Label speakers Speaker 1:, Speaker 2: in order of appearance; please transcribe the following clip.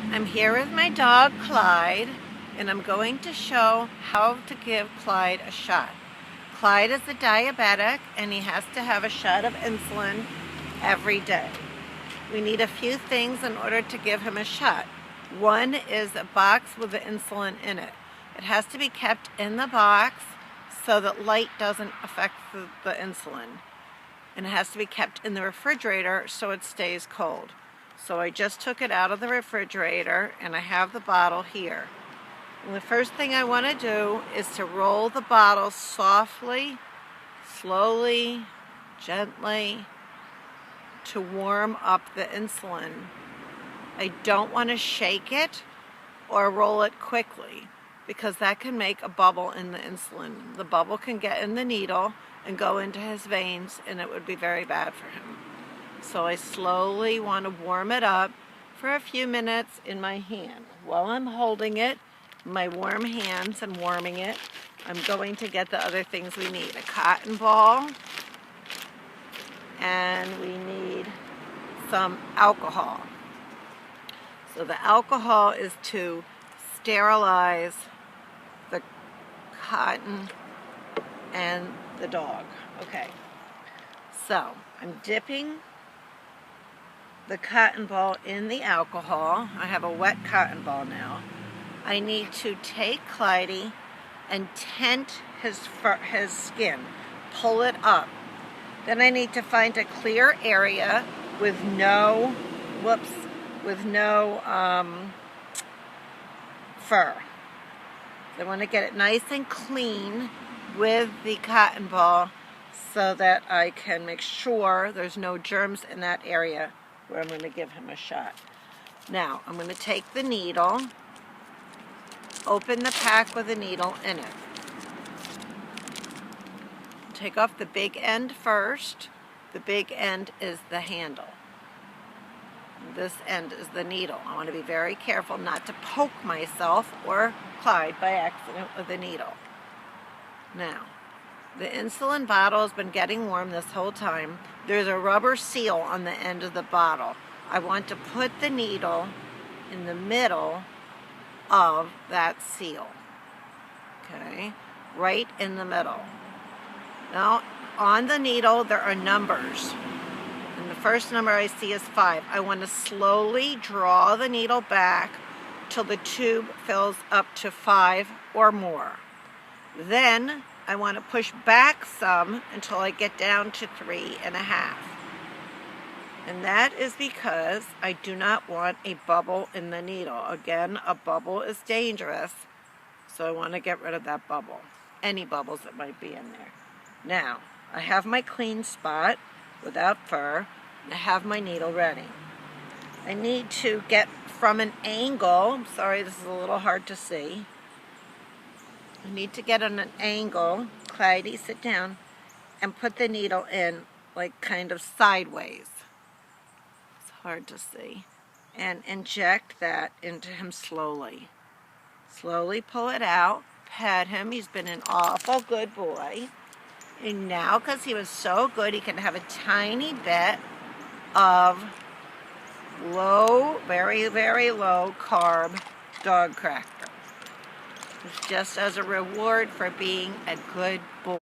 Speaker 1: I'm here with my dog Clyde, and I'm going to show how to give Clyde a shot. Clyde is a diabetic and he has to have a shot of insulin every day. We need a few things in order to give him a shot. One is a box with the insulin in it. It has to be kept in the box so that light doesn't affect the insulin. And it has to be kept in the refrigerator so it stays cold. So I just took it out of the refrigerator and I have the bottle here. And the first thing I want to do is to roll the bottle softly, slowly, gently to warm up the insulin. I don't want to shake it or roll it quickly because that can make a bubble in the insulin. The bubble can get in the needle and go into his veins and it would be very bad for him. So I slowly want to warm it up for a few minutes in my hand. While I'm holding it, my warm hands and warming it, I'm going to get the other things we need. A cotton ball, and we need some alcohol. So the alcohol is to sterilize the cotton and the dog. Okay, so I'm dipping the cotton ball in the alcohol. I have a wet cotton ball now. I need to take Clyde and tent his skin, pull it up. Then I need to find a clear area with no, fur. I want to get it nice and clean with the cotton ball so that I can make sure there's no germs in that area where I'm going to give him a shot. Now, I'm going to take the needle, open the pack with a needle in it. Take off the big end first. The big end is the handle. This end is the needle. I want to be very careful not to poke myself or Clyde by accident with the needle. Now, the insulin bottle has been getting warm this whole time. There's a rubber seal on the end of the bottle. I want to put the needle in the middle of that seal. Okay, right in the middle. Now, on the needle, there are numbers. And the first number I see is 5. I want to slowly draw the needle back till the tube fills up to 5 or more. Then I want to push back some until I get down to 3.5. And that is because I do not want a bubble in the needle. Again, a bubble is dangerous, so I want to get rid of that bubble. Any bubbles that might be in there. Now, I have my clean spot without fur, and I have my needle ready. I need to get from an angle, I'm sorry this is a little hard to see. I need to get on an angle, Clyde, sit down, and put the needle in like kind of sideways. It's hard to see. And inject that into him slowly. Slowly pull it out, pet him. He's been an awful good boy. And now, because he was so good, he can have a tiny bit of low, very, very low carb dog cracker. It's just as a reward for being a good boy.